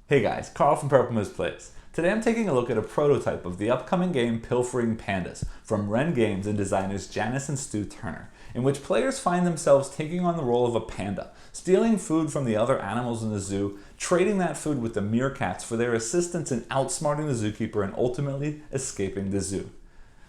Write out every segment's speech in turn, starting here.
Hey guys, Carl from Purple Moose Plays. Today I'm taking a look at a prototype of the upcoming game Pilfering Pandas from Wren Games and designers Janice and Stu Turner, in which players find themselves taking on the role of a panda, stealing food from the other animals in the zoo, trading that food with the meerkats for their assistance in outsmarting the zookeeper and ultimately escaping the zoo.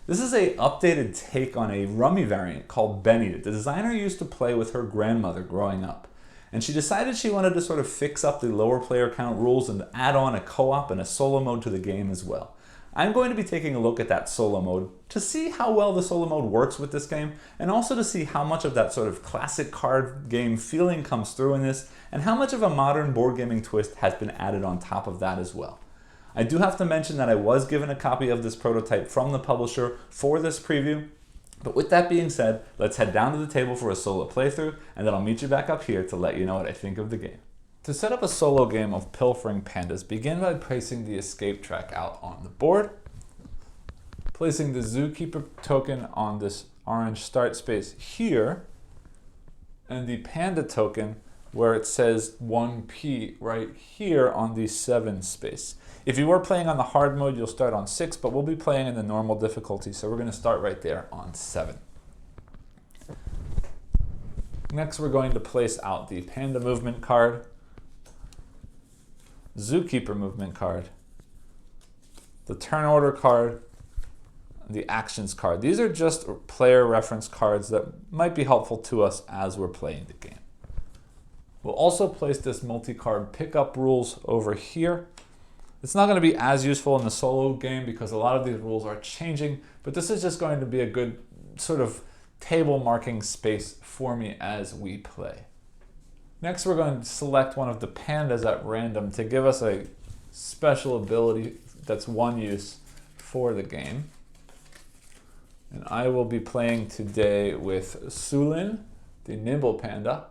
This is an updated take on a rummy variant called Benny that the designer used to play with her grandmother growing up. And she decided she wanted to sort of fix up the lower player count rules and add on a co-op and a solo mode to the game as well. I'm going to be taking a look at that solo mode to see how well the solo mode works with this game, and also to see how much of that sort of classic card game feeling comes through in this, and how much of a modern board gaming twist has been added on top of that as well. I do have to mention that I was given a copy of this prototype from the publisher for this preview. But with that being said, let's head down to the table for a solo playthrough, and then I'll meet you back up here to let you know what I think of the game. To set up a solo game of Pilfering Pandas, begin by placing the escape track out on the board, placing the zookeeper token on this orange start space here, and the panda token where it says 1P right here on the 7 space. If you were playing on the hard mode, you'll start on 6, but we'll be playing in the normal difficulty, so we're going to start right there on 7. Next, we're going to place out the panda movement card, zookeeper movement card, the turn order card, and the actions card. These are just player reference cards that might be helpful to us as we're playing the game. We'll also place this multi-card pickup rules over here. It's not going to be as useful in the solo game because a lot of these rules are changing, but this is just going to be a good sort of table marking space for me as we play. Next, we're going to select one of the pandas at random to give us a special ability that's one use for the game. And I will be playing today with Sulin, the nimble panda.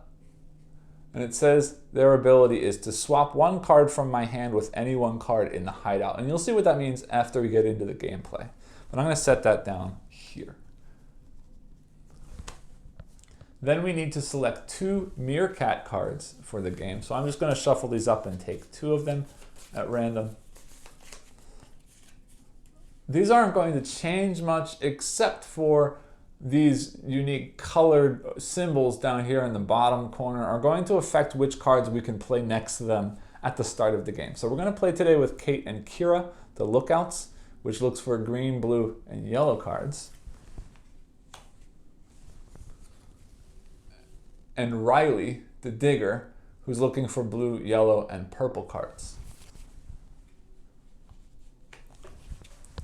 And it says their ability is to swap one card from my hand with any one card in the hideout. And you'll see what that means after we get into the gameplay. But I'm going to set that down here. Then we need to select 2 meerkat cards for the game. So I'm just going to shuffle these up and take 2 of them at random. These aren't going to change much except for these unique colored symbols down here in the bottom corner are going to affect which cards we can play next to them at the start of the game. So we're going to play today with Kate and Kira, the lookouts, which looks for green, blue, and yellow cards. And Riley, the digger, who's looking for blue, yellow, and purple cards.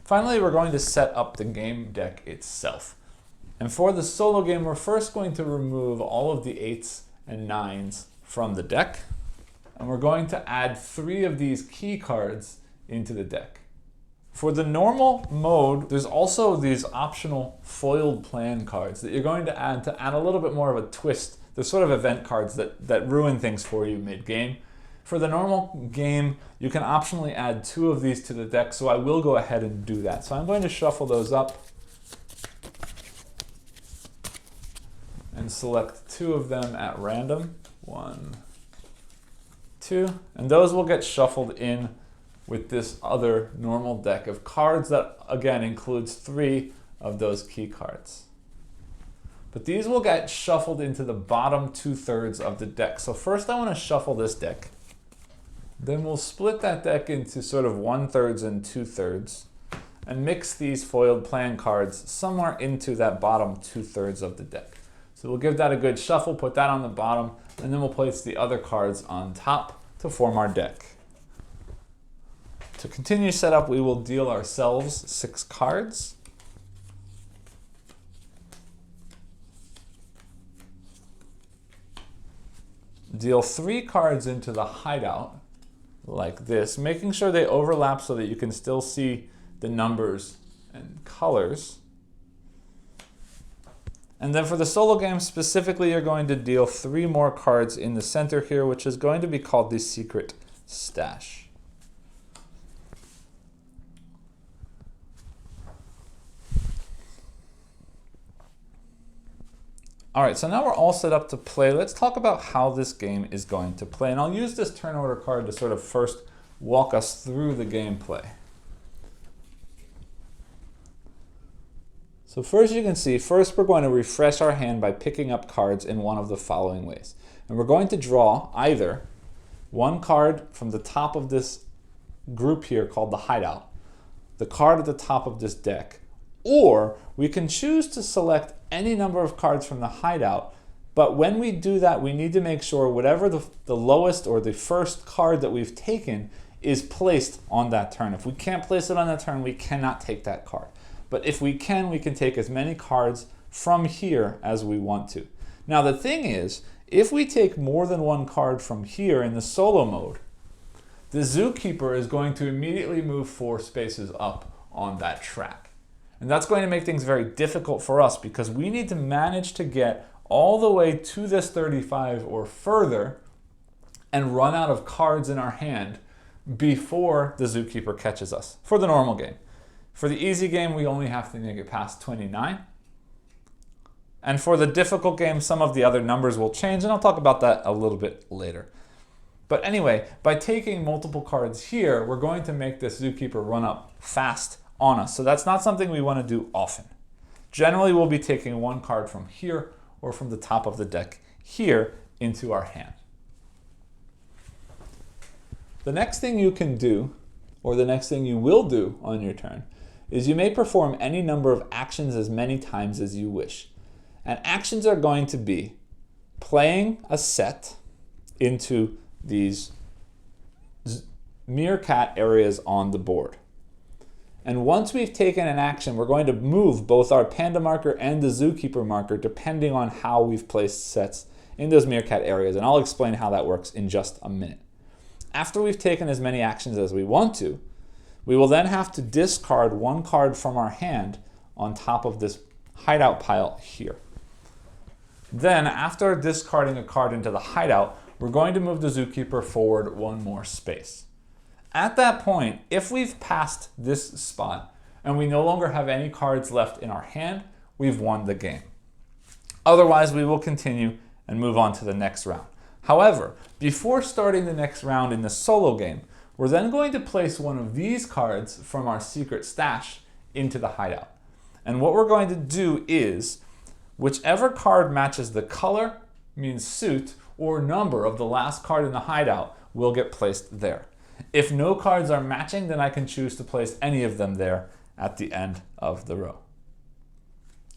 Finally, we're going to set up the game deck itself. And for the solo game, we're first going to remove all of the 8s and 9s from the deck. And we're going to add 3 of these key cards into the deck. For the normal mode, there's also these optional foiled plan cards that you're going to add a little bit more of a twist. They're sort of event cards that ruin things for you mid-game. For the normal game, you can optionally add 2 of these to the deck, so I will go ahead and do that. So I'm going to shuffle those up and select 2 of them at random. 1, 2. And those will get shuffled in with this other normal deck of cards that, again, includes 3 of those key cards. But these will get shuffled into the bottom 2/3 of the deck. So first I want to shuffle this deck. Then we'll split that deck into sort of 1/3 and 2/3 and mix these foiled plan cards somewhere into that bottom 2/3 of the deck. So we'll give that a good shuffle, put that on the bottom, and then we'll place the other cards on top to form our deck. To continue setup, we will deal ourselves 6 cards. Deal 3 cards into the hideout like this, making sure they overlap so that you can still see the numbers and colors. And then for the solo game specifically, you're going to deal 3 more cards in the center here, which is going to be called the secret stash. All right, so now we're all set up to play. Let's talk about how this game is going to play. And I'll use this turn order card to sort of first walk us through the gameplay. So first you can see, first we're going to refresh our hand by picking up cards in one of the following ways. And we're going to draw either one card from the top of this group here called the hideout, the card at the top of this deck, or we can choose to select any number of cards from the hideout, but when we do that, we need to make sure whatever the lowest or the first card that we've taken is placed on that turn. If we can't place it on that turn, we cannot take that card. But if we can take as many cards from here as we want to. Now the thing is, if we take more than one card from here in the solo mode, the zookeeper is going to immediately move 4 spaces up on that track. And that's going to make things very difficult for us because we need to manage to get all the way to this 35 or further and run out of cards in our hand before the zookeeper catches us for the normal game. For the easy game, we only have to make it past 29. And for the difficult game, some of the other numbers will change, and I'll talk about that a little bit later. But anyway, by taking multiple cards here, we're going to make this zookeeper run up fast on us. So that's not something we want to do often. Generally, we'll be taking one card from here or from the top of the deck here into our hand. The next thing you can do, or the next thing you will do on your turn, is you may perform any number of actions as many times as you wish. And actions are going to be playing a set into these meerkat areas on the board. And once we've taken an action, we're going to move both our panda marker and the zookeeper marker depending on how we've placed sets in those meerkat areas. And I'll explain how that works in just a minute. After we've taken as many actions as we want to, we will then have to discard one card from our hand on top of this hideout pile here. Then, after discarding a card into the hideout, we're going to move the zookeeper forward one more space. At that point, if we've passed this spot and we no longer have any cards left in our hand, we've won the game. Otherwise, we will continue and move on to the next round. However, before starting the next round in the solo game, we're then going to place one of these cards from our secret stash into the hideout. And what we're going to do is, whichever card matches the color, means suit, or number of the last card in the hideout will get placed there. If no cards are matching, then I can choose to place any of them there at the end of the row.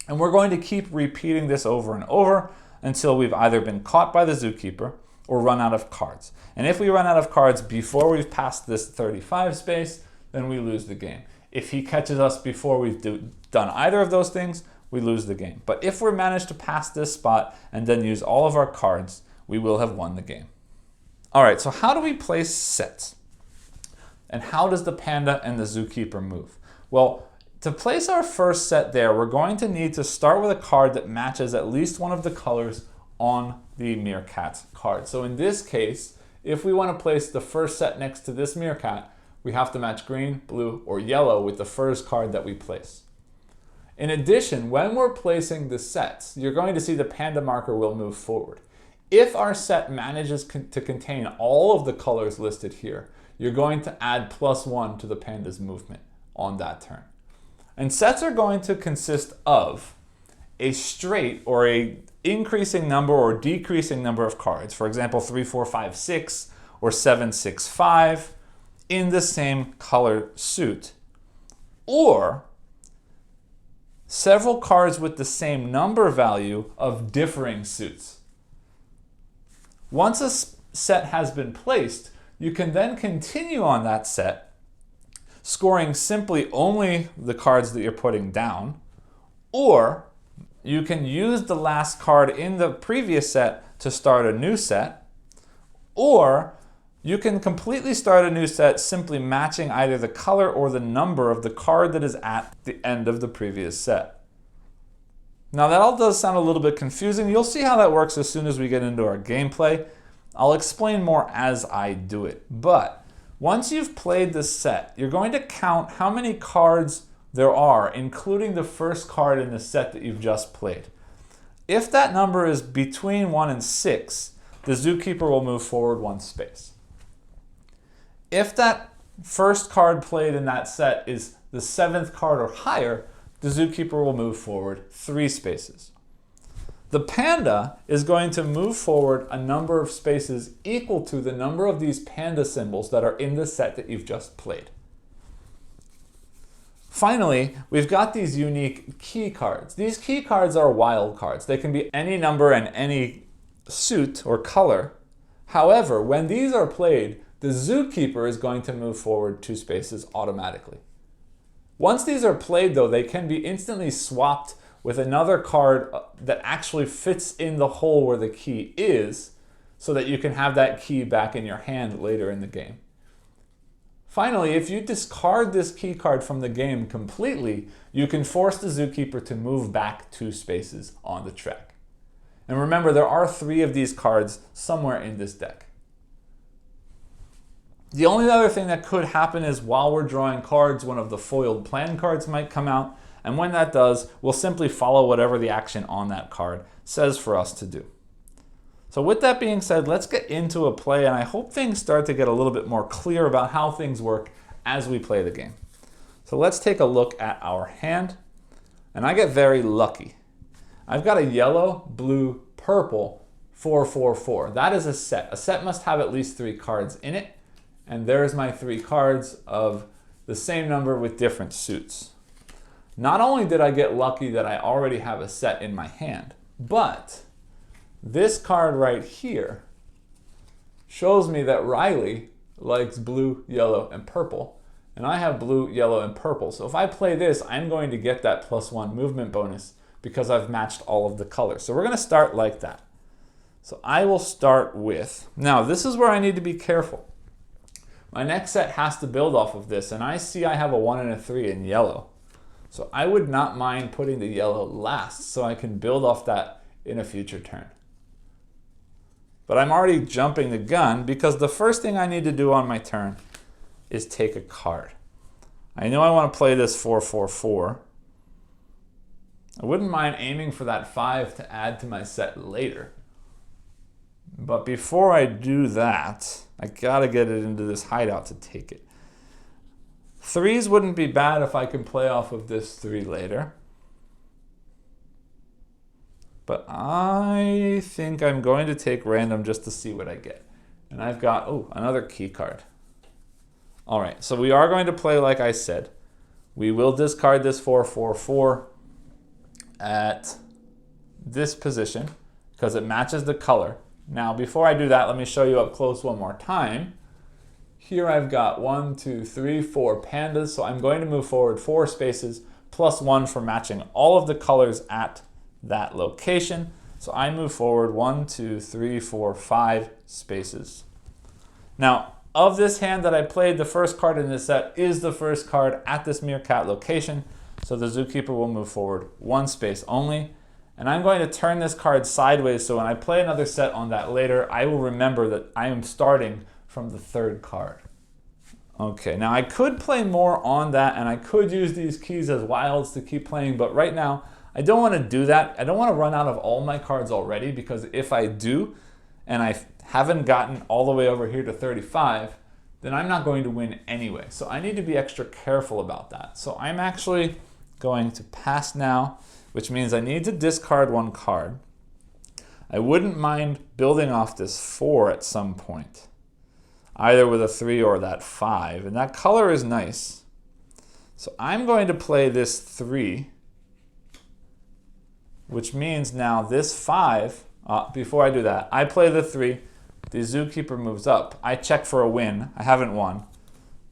And we're going to keep repeating this over and over until we've either been caught by the zookeeper or run out of cards. And if we run out of cards before we've passed this 35 space, then we lose the game. If he catches us before we've done either of those things, we lose the game. But if we manage to pass this spot and then use all of our cards, we will have won the game. All right, so how do we place sets? And how does the panda and the zookeeper move? Well, to place our first set there, we're going to need to start with a card that matches at least one of the colors on the meerkat card. So in this case, if we want to place the first set next to this meerkat, we have to match green, blue, or yellow with the first card that we place. In addition, when we're placing the sets, you're going to see the panda marker will move forward. If our set manages to contain all of the colors listed here, you're going to add +1 to the panda's movement on that turn. And sets are going to consist of a straight or a increasing number or decreasing number of cards. For example, 3, 4, 5, 6 or 7, 6, 5 in the same color suit. Or several cards with the same number value of differing suits. Once a set has been placed, you can then continue on that set, scoring simply only the cards that you're putting down, or you can use the last card in the previous set to start a new set, or you can completely start a new set simply matching either the color or the number of the card that is at the end of the previous set. Now that all does sound a little bit confusing. You'll see how that works as soon as we get into our gameplay. I'll explain more as I do it. But once you've played this set, you're going to count how many cards there are, including the first card in the set that you've just played. If that number is between 1 and 6, the zookeeper will move forward one space. If that first card played in that set is the 7th card or higher, the zookeeper will move forward 3 spaces. The panda is going to move forward a number of spaces equal to the number of these panda symbols that are in the set that you've just played. Finally, we've got these unique key cards. These key cards are wild cards. They can be any number and any suit or color. However, when these are played, the zookeeper is going to move forward 2 spaces automatically. Once these are played, though, they can be instantly swapped with another card that actually fits in the hole where the key is, so that you can have that key back in your hand later in the game. Finally, if you discard this key card from the game completely, you can force the zookeeper to move back 2 spaces on the track. And remember, there are 3 of these cards somewhere in this deck. The only other thing that could happen is while we're drawing cards, one of the foiled plan cards might come out, and when that does, we'll simply follow whatever the action on that card says for us to do. So with that being said, let's get into a play, and I hope things start to get a little bit more clear about how things work as we play the game. So let's take a look at our hand, and I get very lucky. I've got a yellow, blue, purple, 4-4-4. That is a set. A set must have at least 3 cards in it, and there's my 3 cards of the same number with different suits. Not only did I get lucky that I already have a set in my hand, but this card right here shows me that Riley likes blue, yellow, and purple, and I have blue, yellow, and purple. So if I play this, I'm going to get that +1 movement bonus because I've matched all of the colors. So we're going to start like that. So I will start with, now this is where I need to be careful. My next set has to build off of this, and I see I have a 1 and a 3 in yellow. So I would not mind putting the yellow last so I can build off that in a future turn. But I'm already jumping the gun because the first thing I need to do on my turn is take a card. I know I want to play this 4-4-4. I wouldn't mind aiming for that 5 to add to my set later. But before I do that, I gotta get it into this hideout to take it. 3s wouldn't be bad if I can play off of this 3 later. But I think I'm going to take random just to see what I get. And I've got, oh, another key card. All right, so we are going to play like I said. We will discard this 4-4-4 at this position because it matches the color. Now, before I do that, let me show you up close one more time. Here I've got 1, 2, 3, 4 pandas, so I'm going to move forward 4 spaces +1 for matching all of the colors at that location. So I move forward 1, 2, 3, 4, 5 spaces. Now, of this hand that I played, the first card in this set is the first card at this meerkat location, so the zookeeper will move forward 1 space only. And I'm going to turn this card sideways, so when I play another set on that later, I will remember that I am starting from the 3rd card. Okay, now I could play more on that, and I could use these keys as wilds to keep playing, but right now, I don't want to do that. I don't want to run out of all my cards already, because if I do, and I haven't gotten all the way over here to 35, then I'm not going to win anyway. So I need to be extra careful about that. So I'm actually going to pass now, which means I need to discard 1 card. I wouldn't mind building off this 4 at some point, either with a 3 or that 5, and that color is nice. So I'm going to play this 3, which means now this 5, before I do that, I play the 3, the zookeeper moves up, I check for a win, I haven't won.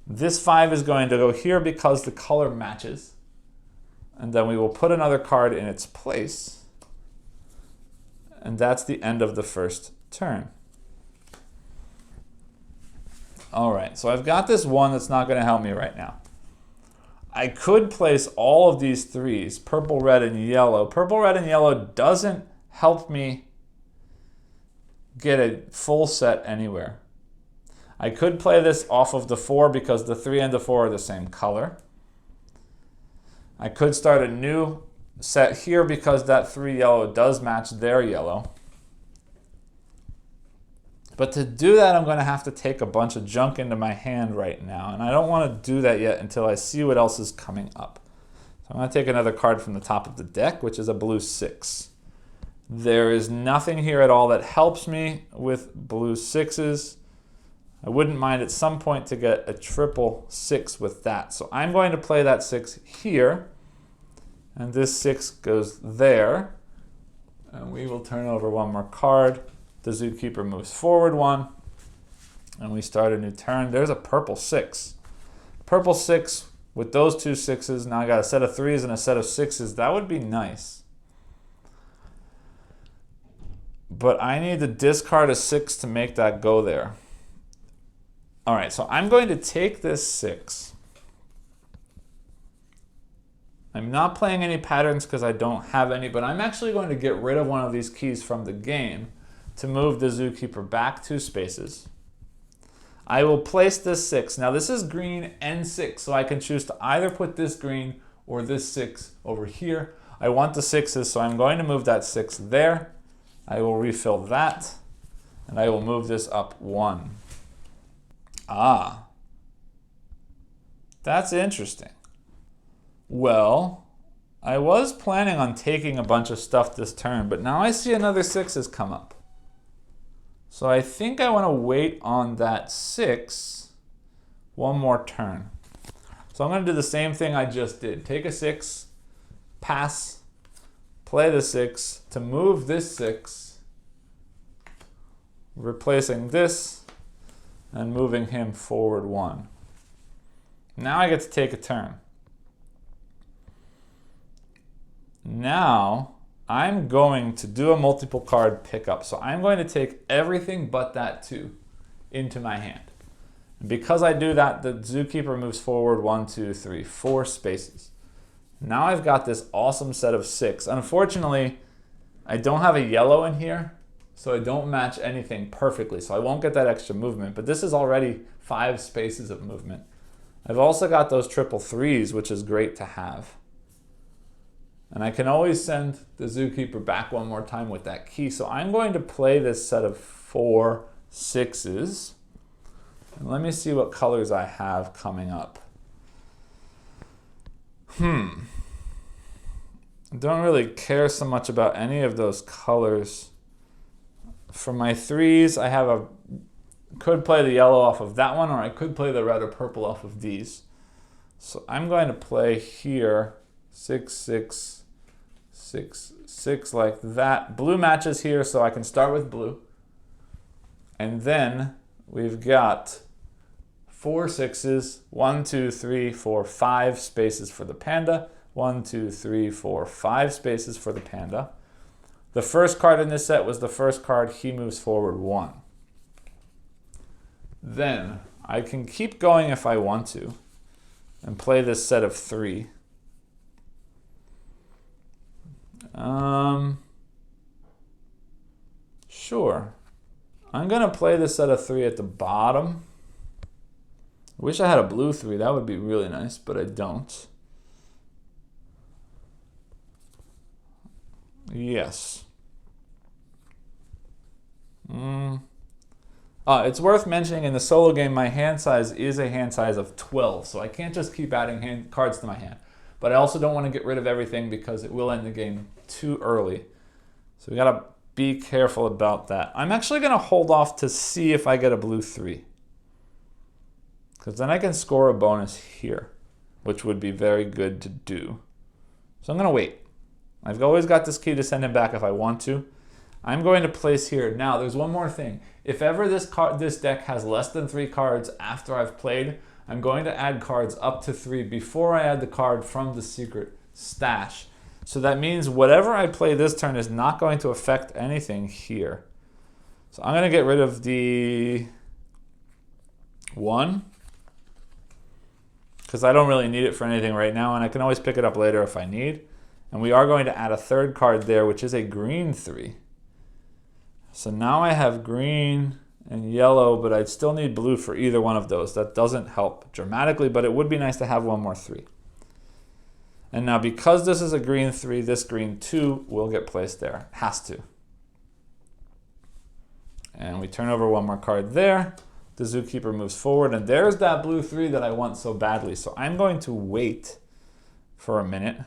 This 5 is going to go here because the color matches, and then we will put another card in its place, and that's the end of the first turn. All right, so I've got this 1 that's not going to help me right now. I could place all of these 3s, purple, red, and yellow. Purple, red, and yellow doesn't help me get a full set anywhere. I could play this off of the 4 because the 3 and the 4 are the same color. I could start a new set here because that 3 yellow does match their yellow. But to do that, I'm going to have to take a bunch of junk into my hand right now. And I don't want to do that yet until I see what else is coming up. So I'm going to take another card from the top of the deck, which is a blue 6. There is nothing here at all that helps me with blue 6s. I wouldn't mind at some point to get a triple 6 with that. So I'm going to play that 6 here. And this 6 goes there. And we will turn over one more card. The Zookeeper moves forward 1. And we start a new turn. There's a purple 6. Purple 6 with those two 6s. Now I got a set of 3s and a set of 6s. That would be nice. But I need to discard a 6 to make that go there. All right, so I'm going to take this 6. I'm not playing any patterns because I don't have any, but I'm actually going to get rid of one of these keys from the game to move the Zookeeper back 2 spaces. I will place this 6. Now this is green and 6, so I can choose to either put this green or this 6 over here. I want the 6s, so I'm going to move that 6 there. I will refill that, and I will move this up 1. Ah, that's interesting. Well, I was planning on taking a bunch of stuff this turn, but now I see another 6s come up. So I think I want to wait on that 6 one more turn. So I'm going to do the same thing I just did. Take a 6, pass, play the 6 to move this 6, replacing this, and moving him forward 1. Now I get to take a turn. Now I'm going to do a multiple card pickup. So I'm going to take everything but that 2 into my hand. And because I do that, the Zookeeper moves forward 1, 2, 3, 4 spaces. Now I've got this awesome set of 6. Unfortunately, I don't have a yellow in here, so I don't match anything perfectly, so I won't get that extra movement, but this is already 5 spaces of movement. I've also got those triple 3s, which is great to have. And I can always send the Zookeeper back one more time with that key, so I'm going to play this set of 4 6s. And let me see what colors I have coming up. I don't really care so much about any of those colors. For my 3s, I have could play the yellow off of that one, or I could play the red or purple off of these. So I'm going to play here 6, 6, 6, 6 like that. Blue matches here, so I can start with blue. And then we've got 4 6s, 1, 2, 3, 4, 5 spaces for the panda. 1, 2, 3, 4, 5 spaces for the panda. The first card in this set was the first card. He moves forward 1. Then I can keep going if I want to and play this set of 3. Sure. I'm going to play this set of 3 at the bottom. I wish I had a blue 3. That would be really nice, but I don't. Yes. It's worth mentioning in the solo game, my hand size is a hand size of 12, so I can't just keep adding cards to my hand. But I also don't want to get rid of everything because it will end the game too early. So we got to be careful about that. I'm actually going to hold off to see if I get a blue 3. Because then I can score a bonus here, which would be very good to do. So I'm going to wait. I've always got this key to send him back if I want to. I'm going to place here. Now, there's one more thing. If ever this deck has less than 3 cards after I've played, I'm going to add cards up to 3 before I add the card from the secret stash. So that means whatever I play this turn is not going to affect anything here. So I'm going to get rid of the 1 because I don't really need it for anything right now, and I can always pick it up later if I need. And we are going to add a 3rd card there, which is a green 3. So now I have green and yellow, but I'd still need blue for either one of those. That doesn't help dramatically, but it would be nice to have one more 3. And now because this is a green 3, this green 2 will get placed there. It has to. And we turn over one more card there. The zookeeper moves forward, and there's that blue 3 that I want so badly. So I'm going to wait for a minute.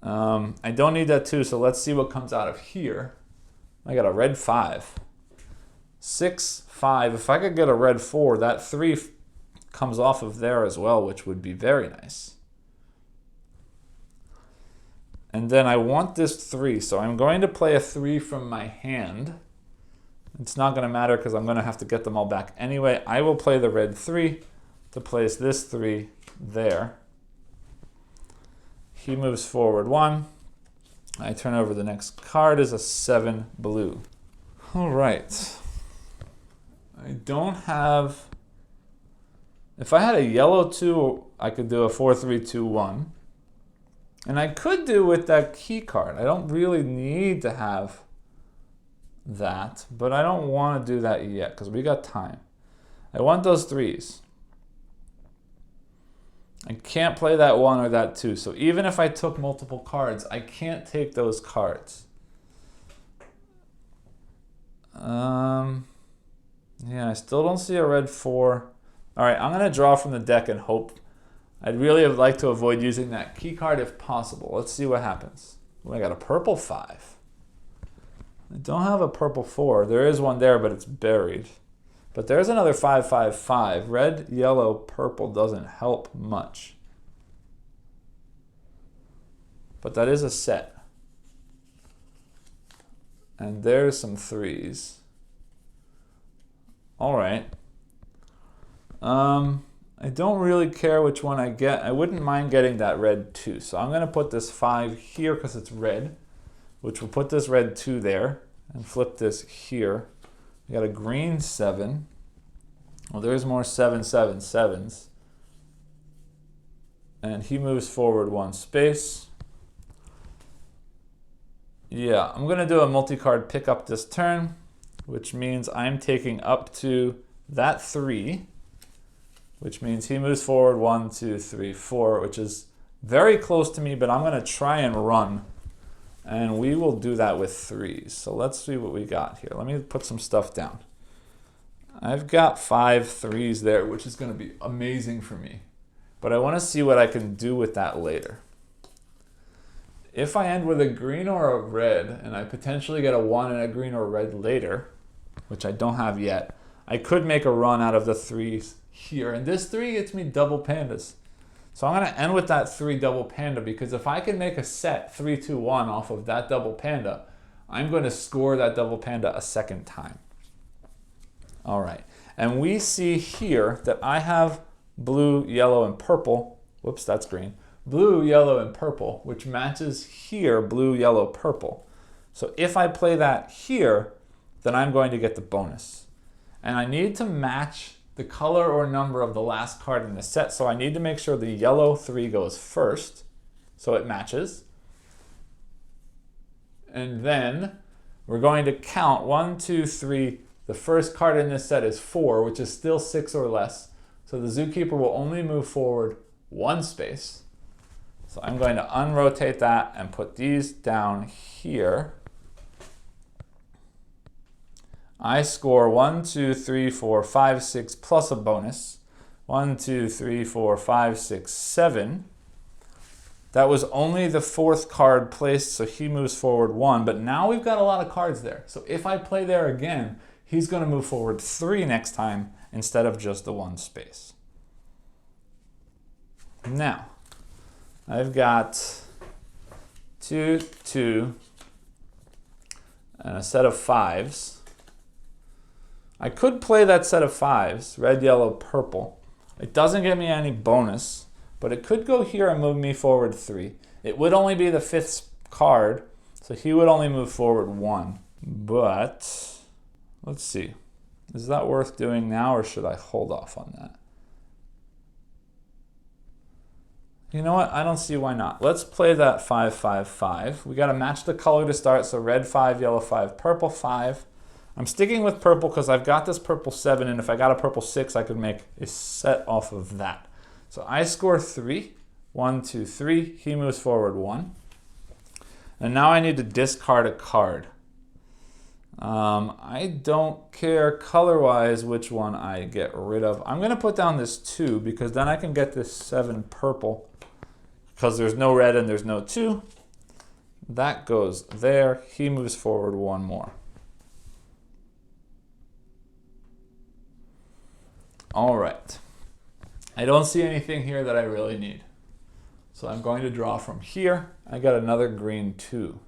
I don't need that 2, so let's see what comes out of here. I got a red 5. 6, 5. If I could get a red 4, that 3 comes off of there as well, which would be very nice. And then I want this 3, so I'm going to play a 3 from my hand. It's not going to matter because I'm going to have to get them all back anyway. I will play the red 3 to place this 3 there. He moves forward 1. I turn over the next card is a 7 blue. All right. I don't have... If I had a yellow 2, I could do a 4-3-2-1. And I could do with that key card. I don't really need to have that, but I don't want to do that yet because we got time. I want those 3s. I can't play that 1 or that 2. So even if I took multiple cards, I can't take those cards. Yeah, I still don't see a red 4. All right, I'm going to draw from the deck and hope. I'd really have liked to avoid using that key card if possible. Let's see what happens. Oh, I got a purple 5. I don't have a purple 4. There is one there, but it's buried. But there's another 5-5-5. Red, yellow, purple doesn't help much. But that is a set. And there's some 3s. All right. I don't really care which one I get. I wouldn't mind getting that red 2. So I'm going to put this 5 here because it's red, which will put this red 2 there and flip this here. We got a green 7. Well, there's more 7-7-7s. And he moves forward 1 space. Yeah, I'm going to do a multi-card pickup this turn, which means I'm taking up to that 3, which means he moves forward 1, 2, 3, 4, which is very close to me, but I'm going to try and run. And we will do that with 3s. So let's see what we got here. Let me put some stuff down. I've got 5 3s there, which is going to be amazing for me. But I want to see what I can do with that later. If I end with a green or a red, and I potentially get a 1 and a green or red later, which I don't have yet, I could make a run out of the 3s here. And this 3 gets me double pandas. So I'm going to end with that 3 double panda, because if I can make a set 3-2-1 off of that double panda, I'm going to score that double panda a second time. All right. And we see here that I have blue, yellow, and purple. Whoops, that's green. Blue, yellow, and purple, which matches here, blue, yellow, purple. So if I play that here, then I'm going to get the bonus. And I need to match the color or number of the last card in the set, so I need to make sure the yellow 3 goes first, so it matches. And then we're going to count 1, 2, 3. The first card in this set is 4, which is still 6 or less. So the zookeeper will only move forward 1 space. So I'm going to unrotate that and put these down here. I score 1, 2, 3, 4, 5, 6 plus a bonus. 1, 2, 3, 4, 5, 6, 7. That was only the 4th card placed, so he moves forward 1. But now we've got a lot of cards there. So if I play there again, he's going to move forward 3 next time instead of just the 1 space. Now, I've got 2, 2, and a set of 5s. I could play that set of 5s, red, yellow, purple. It doesn't give me any bonus, but it could go here and move me forward 3. It would only be the 5th card, so he would only move forward 1. But let's see. Is that worth doing now, or should I hold off on that? You know what? I don't see why not. Let's play that 5, 5, 5. We got to match the color to start, so red 5, yellow 5, purple 5. I'm sticking with purple because I've got this purple 7, and if I got a purple 6, I could make a set off of that. So I score 3. 1, 2, 3. He moves forward 1. And now I need to discard a card. I don't care color-wise which one I get rid of. I'm going to put down this 2 because then I can get this 7 purple because there's no red and there's no 2. That goes there. He moves forward 1 more. All right. I don't see anything here that I really need. So I'm going to draw from here. I got another green 2.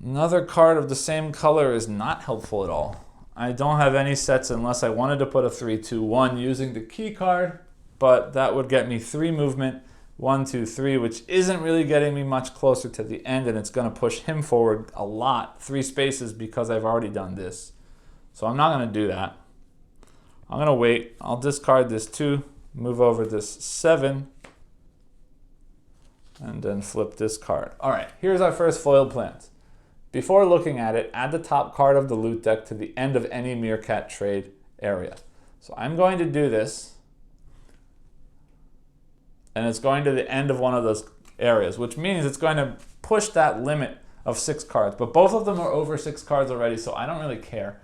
Another card of the same color is not helpful at all. I don't have any sets unless I wanted to put a 3-2-1 using the key card, but that would get me 3 movement, 1, 2, 3, which isn't really getting me much closer to the end, and it's going to push him forward a lot, 3 spaces, because I've already done this. So I'm not going to do that. I'm going to wait. I'll discard this 2, move over this 7, and then flip this card. All right, here's our first foiled plant. Before looking at it, add the top card of the loot deck to the end of any Meerkat trade area. So I'm going to do this, and it's going to the end of one of those areas, which means it's going to push that limit of 6 cards. But both of them are over 6 cards already, so I don't really care.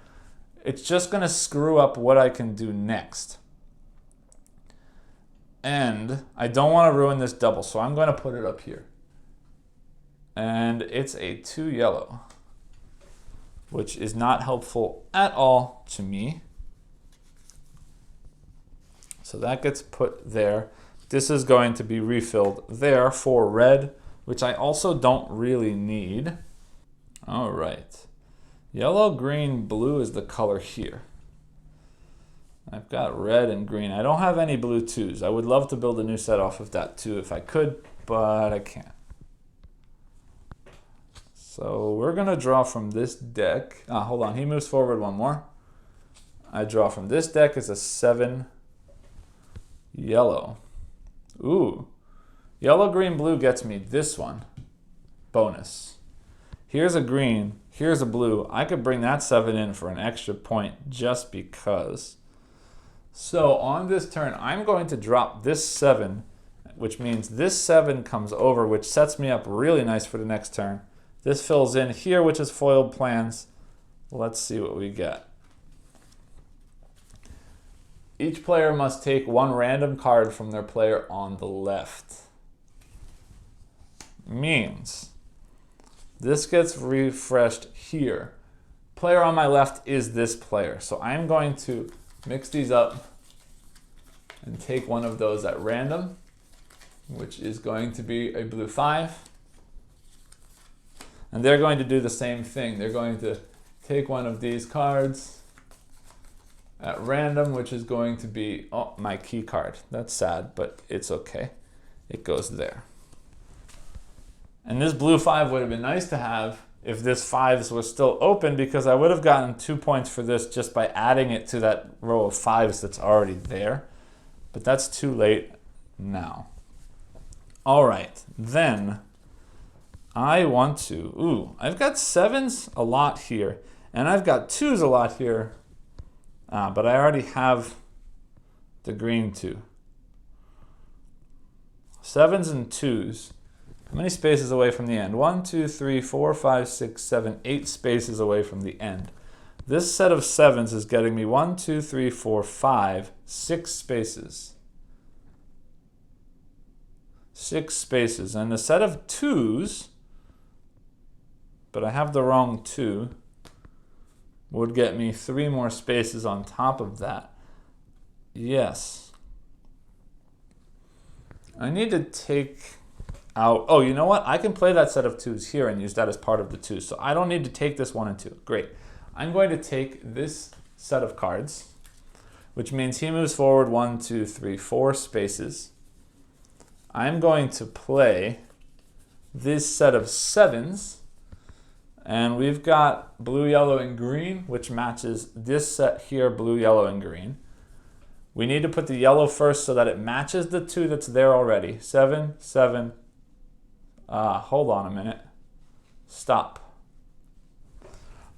It's just going to screw up what I can do next. And I don't want to ruin this double, so I'm going to put it up here. And it's a 2 yellow, which is not helpful at all to me. So that gets put there. This is going to be refilled there for red, which I also don't really need. All right. Yellow, green, blue is the color here. I've got red and green. I don't have any blue 2s. I would love to build a new set off of that too if I could, but I can't. So we're going to draw from this deck. Hold on. He moves forward 1 more. I draw from this deck as a 7 yellow. Ooh. Yellow, green, blue gets me this one. Bonus. Here's a green. Here's a blue. I could bring that 7 in for an extra point just because. So on this turn, I'm going to drop this 7, which means this 7 comes over, which sets me up really nice for the next turn. This fills in here, which is foiled plans. Let's see what we get. Each player must take 1 random card from their player on the left. Means this gets refreshed here. Player on my left is this player. So I'm going to mix these up and take one of those at random, which is going to be a blue 5. And they're going to do the same thing. They're going to take one of these cards at random, which is going to be, oh, my key card. That's sad, but it's okay. It goes there. And this blue 5 would have been nice to have if this 5s was still open, because I would have gotten 2 points for this just by adding it to that row of 5s that's already there. But that's too late now. All right, then I want to, I've got 7s a lot here, and I've got 2s a lot here, but I already have the green 2. 7s and 2s. How many spaces away from the end? 1, 2, 3, 4, 5, 6, 7, 8 spaces away from the end. This set of 7s is getting me 1, 2, 3, 4, 5, 6 spaces. 6 spaces. And the set of 2s, but I have the wrong 2, would get me 3 more spaces on top of that. Yes. I need to take out, oh, you know what? I can play that set of 2s here and use that as part of the 2s. So I don't need to take this 1 and 2. Great. I'm going to take this set of cards, which means he moves forward 1, 2, 3, 4 spaces. I'm going to play this set of 7s, and we've got blue, yellow, and green, which matches this set here, blue, yellow, and green. We need to put the yellow first so that it matches the 2 that's there already. 7, 7. Hold on a minute. Stop.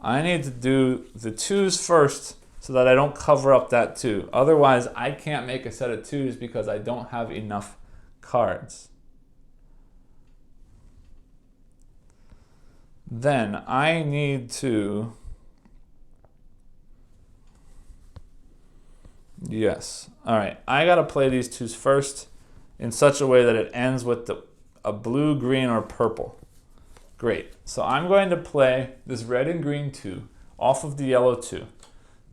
I need to do the 2s first so that I don't cover up that 2. Otherwise, I can't make a set of 2s because I don't have enough cards. then I need to, yes, all right, I gotta play these twos first in such a way that it ends with a blue, green, or purple. Great, so I'm going to play this red and green 2 off of the yellow 2.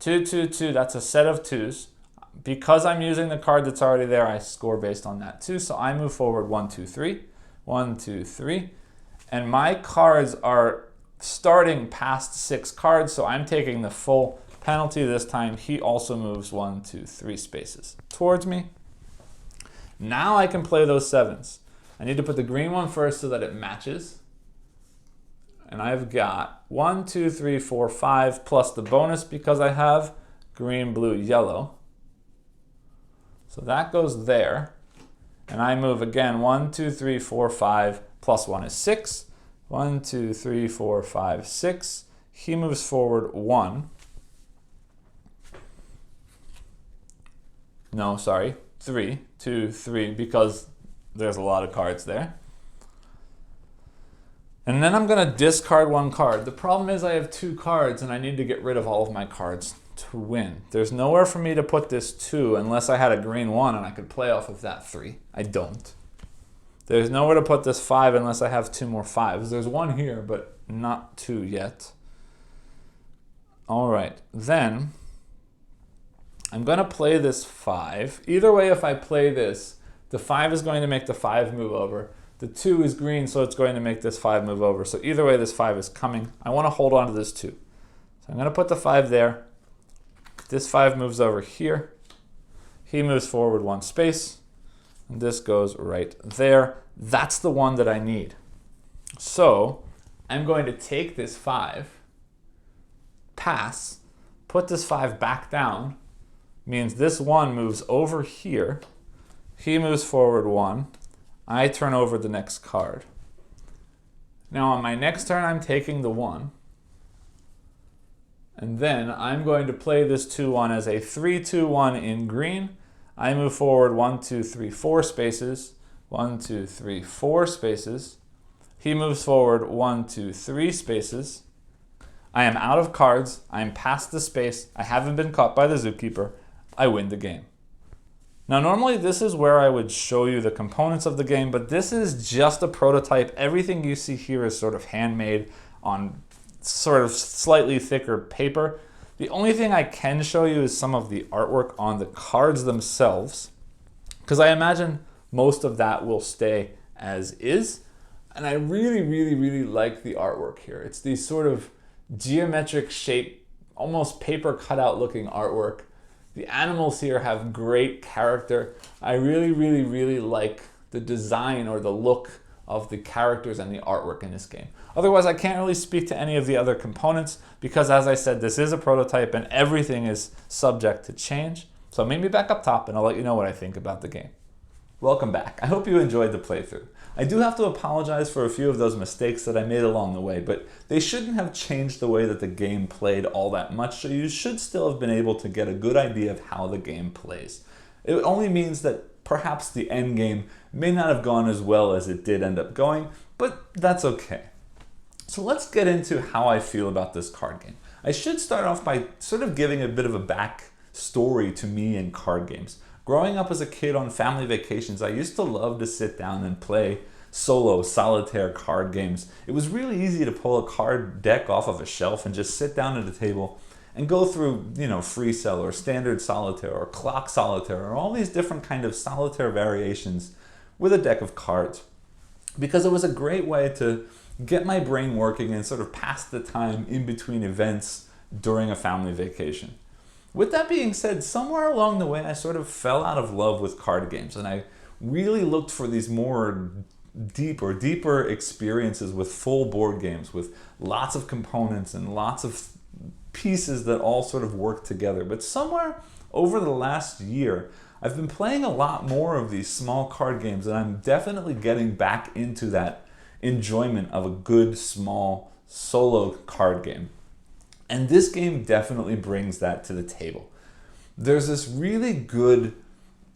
2, 2, 2, that's a set of 2s. Because I'm using the card that's already there, I score based on that too. So I move forward 1, 2, 3, 1, 2, 3. And my cards are starting past 6 cards, so I'm taking the full penalty this time. He also moves 1, 2, 3 spaces towards me. Now I can play those 7s. I need to put the green one first so that it matches. And I've got 1, 2, 3, 4, 5 plus the bonus because I have green, blue, yellow. So that goes there. And I move again 1, 2, 3, 4, 5 plus 1 is 6. 1, 2, 3, 4, 5, 6. He moves forward 1. No, sorry, 3, 2, 3 because there's a lot of cards there. And then I'm going to discard 1 card. The problem is I have 2 cards and I need to get rid of all of my cards to win. There's nowhere for me to put this 2 unless I had a green 1 and I could play off of that 3. I don't. There's nowhere to put this 5 unless I have 2 more 5s. There's 1 here, but not 2 yet. All right, then I'm going to play this 5. Either way, if I play this, the 5 is going to make the 5 move over. The 2 is green, so it's going to make this 5 move over. So either way, this 5 is coming. I want to hold on to this 2. So I'm going to put the 5 there. This 5 moves over here. He moves forward 1 space. And this goes right there. That's the one that I need. So I'm going to take this 5, pass, put this 5 back down. Means this 1 moves over here. He moves forward 1. I turn over the next card. Now on my next turn, I'm taking the 1. And then I'm going to play this 2-1 as a 3-2-1 in green. I move forward 1, 2, 3, 4 spaces. 1, 2, 3, 4 spaces. He moves forward 1, 2, 3 spaces. I am out of cards. I am past the space. I haven't been caught by the zookeeper. I win the game. Now normally this is where I would show you the components of the game, but this is just a prototype. Everything you see here is sort of handmade on sort of slightly thicker paper. The only thing I can show you is some of the artwork on the cards themselves, because I imagine most of that will stay as is. And I really, really, really like the artwork here. It's these sort of geometric shape, almost paper cutout looking artwork. The animals here have great character. I really, really, really like the design or the look of the characters and the artwork in this game. Otherwise, I can't really speak to any of the other components because, as I said, this is a prototype and everything is subject to change. So meet me back up top and I'll let you know what I think about the game. Welcome back. I hope you enjoyed the playthrough. I do have to apologize for a few of those mistakes that I made along the way, but they shouldn't have changed the way that the game played all that much, so you should still have been able to get a good idea of how the game plays. It only means that perhaps the end game may not have gone as well as it did end up going, but that's okay. So let's get into how I feel about this card game. I should start off by sort of giving a bit of a back story to me and card games. Growing up as a kid on family vacations, I used to love to sit down and play solo solitaire card games. It was really easy to pull a card deck off of a shelf and just sit down at a table and go through, free cell or standard solitaire or clock solitaire or all these different kind of solitaire variations with a deck of cards. Because it was a great way to get my brain working and sort of pass the time in between events during a family vacation. With that being said, somewhere along the way, I sort of fell out of love with card games, and I really looked for these more deeper experiences with full board games, with lots of components and lots of pieces that all sort of work together. But somewhere over the last year, I've been playing a lot more of these small card games, and I'm definitely getting back into that enjoyment of a good, small, solo card game. And this game definitely brings that to the table. There's this really good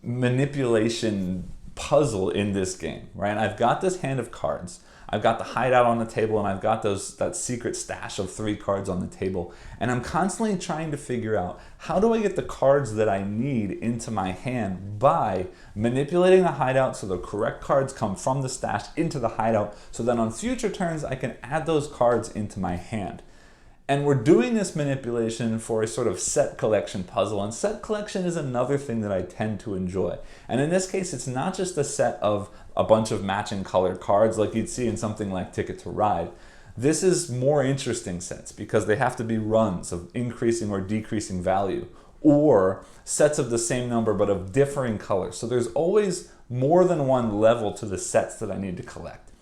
manipulation puzzle in this game, right? I've got this hand of cards. I've got the hideout on the table, and I've got that secret stash of 3 cards on the table. And I'm constantly trying to figure out, how do I get the cards that I need into my hand by manipulating the hideout so the correct cards come from the stash into the hideout, so that on future turns I can add those cards into my hand. And we're doing this manipulation for a sort of set collection puzzle, and set collection is another thing that I tend to enjoy. And in this case, it's not just a set of a bunch of matching colored cards like you'd see in something like Ticket to Ride. This is more interesting sets because they have to be runs of increasing or decreasing value, or sets of the same number but of differing colors. So there's always more than one level to the sets that I need to collect.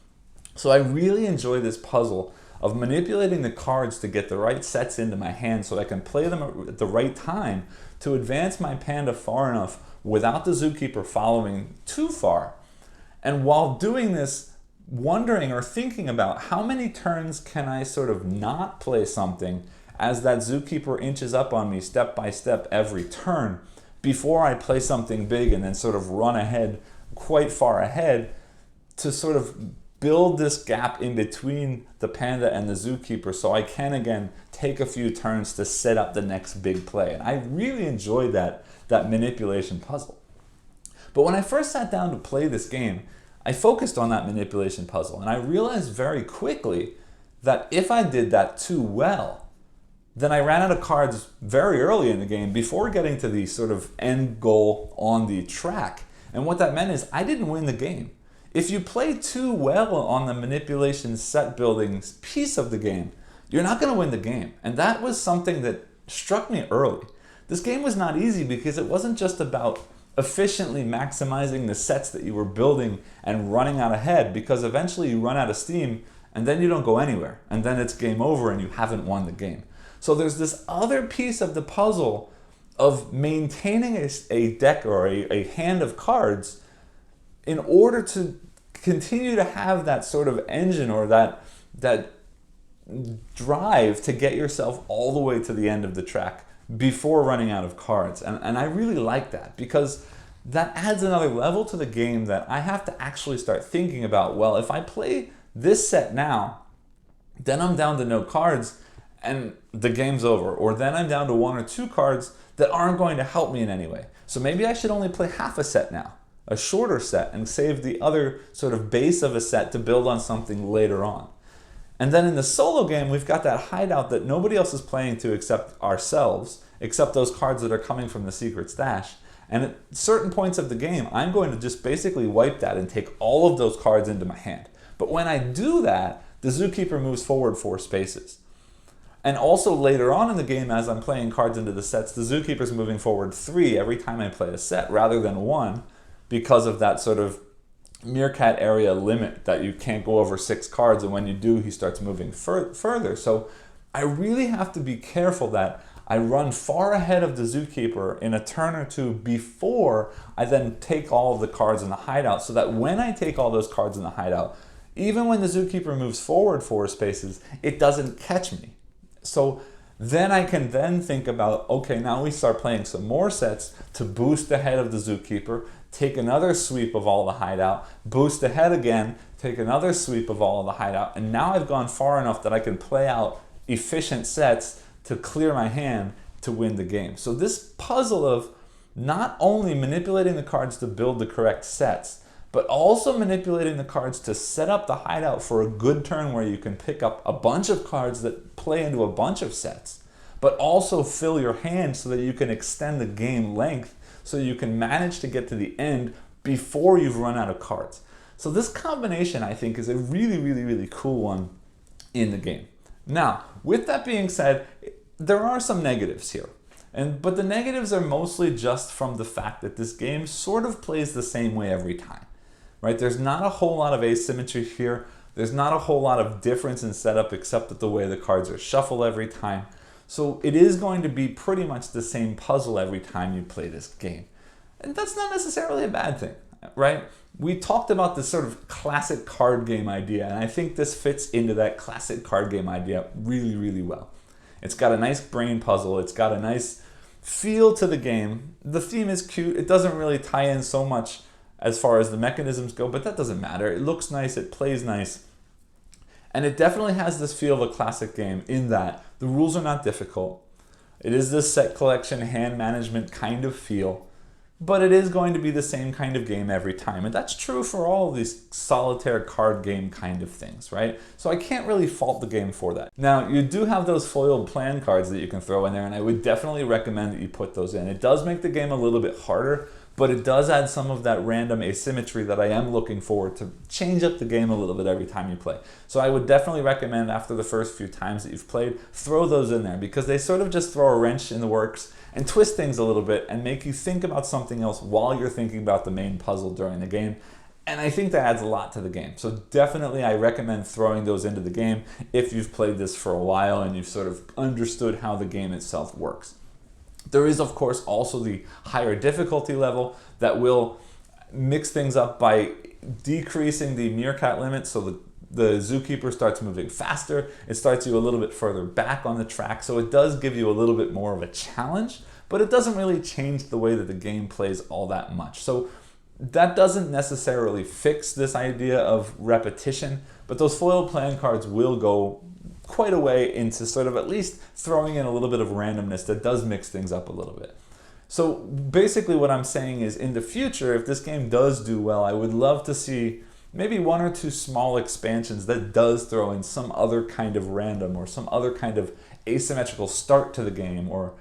So I really enjoy this puzzle of manipulating the cards to get the right sets into my hand so I can play them at the right time to advance my panda far enough without the zookeeper following too far. And while doing this, wondering or thinking about how many turns can I sort of not play something as that zookeeper inches up on me step by step every turn before I play something big and then sort of run ahead, quite far ahead, to sort of build this gap in between the panda and the zookeeper so I can again take a few turns to set up the next big play. And I really enjoyed that manipulation puzzle. But when I first sat down to play this game, I focused on that manipulation puzzle, and I realized very quickly that if I did that too well, then I ran out of cards very early in the game before getting to the sort of end goal on the track. And what that meant is I didn't win the game. If you play too well on the manipulation set building piece of the game, you're not going to win the game. And that was something that struck me early. This game was not easy because it wasn't just about efficiently maximizing the sets that you were building and running out ahead, because eventually you run out of steam and then you don't go anywhere. And then it's game over and you haven't won the game. So there's this other piece of the puzzle of maintaining a deck or a hand of cards in order to continue to have that sort of engine or that drive to get yourself all the way to the end of the track before running out of cards. And I really like that, because that adds another level to the game that I have to actually start thinking about, well, if I play this set now, then I'm down to no cards and the game's over. Or then I'm down to 1 or 2 cards that aren't going to help me in any way. So maybe I should only play half a set now, a shorter set, and save the other sort of base of a set to build on something later on. And then in the solo game, we've got that hideout that nobody else is playing to except ourselves, except those cards that are coming from the secret stash. And at certain points of the game, I'm going to just basically wipe that and take all of those cards into my hand. But when I do that, the zookeeper moves forward 4 spaces. And also later on in the game, as I'm playing cards into the sets, the zookeeper's moving forward 3 every time I play a set rather than 1, because of that sort of meerkat area limit that you can't go over 6 cards, and when you do, he starts moving further. So I really have to be careful that I run far ahead of the zookeeper in a turn or 2 before I then take all of the cards in the hideout, so that when I take all those cards in the hideout, even when the zookeeper moves forward 4 spaces, it doesn't catch me. So then I can then think about, okay, now we start playing some more sets to boost ahead of the zookeeper, take another sweep of all the hideout, boost ahead again, take another sweep of all of the hideout, and now I've gone far enough that I can play out efficient sets to clear my hand to win the game. So this puzzle of not only manipulating the cards to build the correct sets, but also manipulating the cards to set up the hideout for a good turn where you can pick up a bunch of cards that play into a bunch of sets, but also fill your hand so that you can extend the game length, so you can manage to get to the end before you've run out of cards. So this combination, I think, is a really, really, really cool one in the game. Now, with that being said, there are some negatives here. But the negatives are mostly just from the fact that this game sort of plays the same way every time. Right? There's not a whole lot of asymmetry here. There's not a whole lot of difference in setup except that the way the cards are shuffled every time. So it is going to be pretty much the same puzzle every time you play this game. And that's not necessarily a bad thing, right? We talked about this sort of classic card game idea, and I think this fits into that classic card game idea really, really well. It's got a nice brain puzzle. It's got a nice feel to the game. The theme is cute. It doesn't really tie in so much as far as the mechanisms go, but that doesn't matter. It looks nice. It plays nice. And it definitely has this feel of a classic game in that the rules are not difficult. It is this set collection, hand management kind of feel, but it is going to be the same kind of game every time. And that's true for all of these solitaire card game kind of things, right? So I can't really fault the game for that. Now, you do have those foiled plan cards that you can throw in there, and I would definitely recommend that you put those in. It does make the game a little bit harder, but it does add some of that random asymmetry that I am looking for to change up the game a little bit every time you play. So I would definitely recommend after the first few times that you've played, throw those in there because they sort of just throw a wrench in the works and twist things a little bit and make you think about something else while you're thinking about the main puzzle during the game. And I think that adds a lot to the game. So definitely I recommend throwing those into the game if you've played this for a while and you've sort of understood how the game itself works. There is, of course, also the higher difficulty level that will mix things up by decreasing the meerkat limit so the zookeeper starts moving faster. It starts you a little bit further back on the track, so it does give you a little bit more of a challenge, but it doesn't really change the way that the game plays all that much. So that doesn't necessarily fix this idea of repetition, but those foiled plan cards will go quite a way into sort of at least throwing in a little bit of randomness that does mix things up a little bit. So basically what I'm saying is in the future, if this game does do well, I would love to see maybe one or two small expansions that does throw in some other kind of random or some other kind of asymmetrical start to the game. Or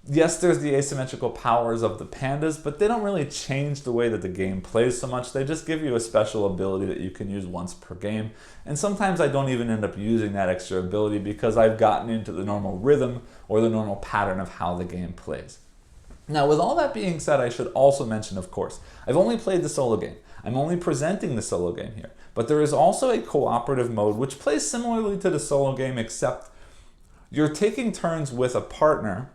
yes, there's the asymmetrical powers of the pandas, but they don't really change the way that the game plays so much. They just give you a special ability that you can use once per game. And sometimes I don't even end up using that extra ability because I've gotten into the normal rhythm or the normal pattern of how the game plays. Now, with all that being said, I should also mention, of course, I've only played the solo game. I'm only presenting the solo game here. But there is also a cooperative mode which plays similarly to the solo game, except you're taking turns with a partner,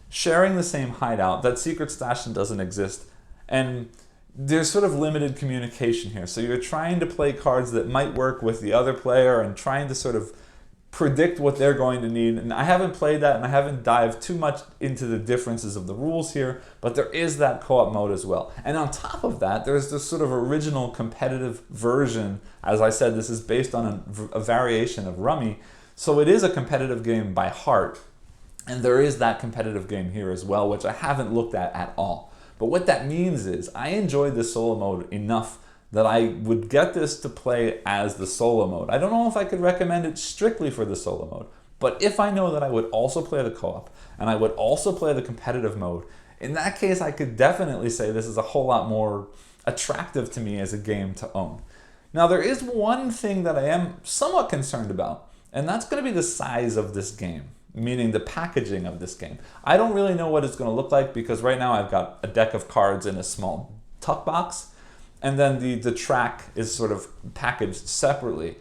sharing the same hideout. That secret station doesn't exist. And there's sort of limited communication here. So you're trying to play cards that might work with the other player and trying to sort of predict what they're going to need. And I haven't played that and I haven't dived too much into the differences of the rules here, but there is that co-op mode as well. And on top of that, there's this sort of original competitive version. As I said, this is based on a variation of Rummy. So it is a competitive game by heart. And there is that competitive game here as well, which I haven't looked at all. But what that means is I enjoyed the solo mode enough that I would get this to play as the solo mode. I don't know if I could recommend it strictly for the solo mode, but if I know that I would also play the co-op and I would also play the competitive mode, in that case I could definitely say this is a whole lot more attractive to me as a game to own. Now there is one thing that I am somewhat concerned about, and that's going to be the size of this game, meaning the packaging of this game. I don't really know what it's going to look like because right now I've got a deck of cards in a small tuck box, and then the track is sort of packaged separately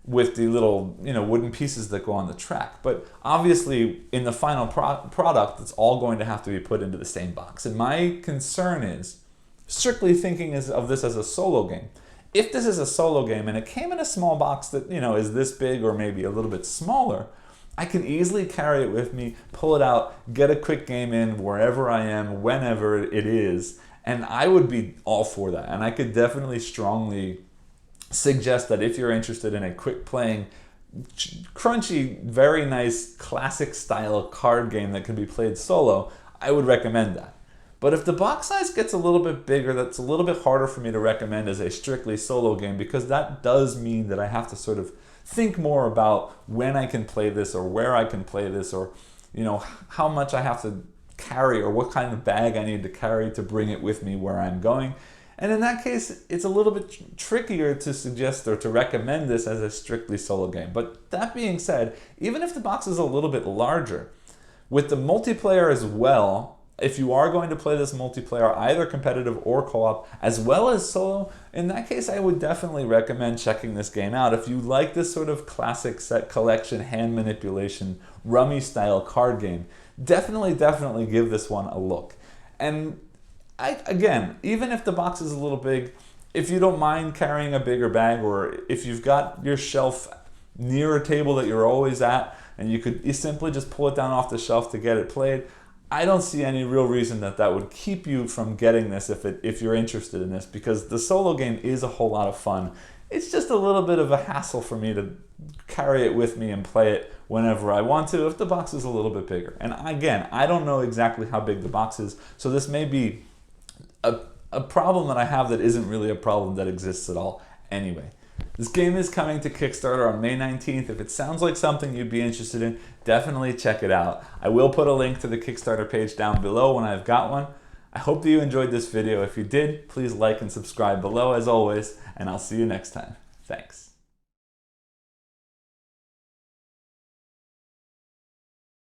with the little wooden pieces that go on the track. But obviously in the final product, it's all going to have to be put into the same box. And my concern is, strictly thinking of this as a solo game, if this is a solo game and it came in a small box that is this big or maybe a little bit smaller, I can easily carry it with me, pull it out, get a quick game in wherever I am, whenever it is, and I would be all for that. And I could definitely strongly suggest that if you're interested in a quick playing, crunchy, very nice, classic style card game that can be played solo, I would recommend that. But if the box size gets a little bit bigger, that's a little bit harder for me to recommend as a strictly solo game, because that does mean that I have to sort of think more about when I can play this or where I can play this, or how much I have to carry or what kind of bag I need to carry to bring it with me where I'm going. And in that case, it's a little bit trickier to suggest or to recommend this as a strictly solo game. But that being said, even if the box is a little bit larger, with the multiplayer as well, if you are going to play this multiplayer, either competitive or co-op, as well as solo, in that case, I would definitely recommend checking this game out. If you like this sort of classic set collection, hand manipulation, rummy style card game, definitely give this one a look. And again, even if the box is a little big, if you don't mind carrying a bigger bag, or if you've got your shelf near a table that you're always at, and you simply just pull it down off the shelf to get it played, I don't see any real reason that would keep you from getting this if you're interested in this, because the solo game is a whole lot of fun. it's just a little bit of a hassle for me to carry it with me and play it whenever I want to if the box is a little bit bigger. And again, I don't know exactly how big the box is, so this may be a problem that I have that isn't really a problem that exists at all anyway. This game is coming to Kickstarter on May 19th. If it sounds like something you'd be interested in, definitely check it out. I will put a link to the Kickstarter page down below when I've got one. I hope that you enjoyed this video. If you did, please like and subscribe below as always, and I'll see you next time. Thanks.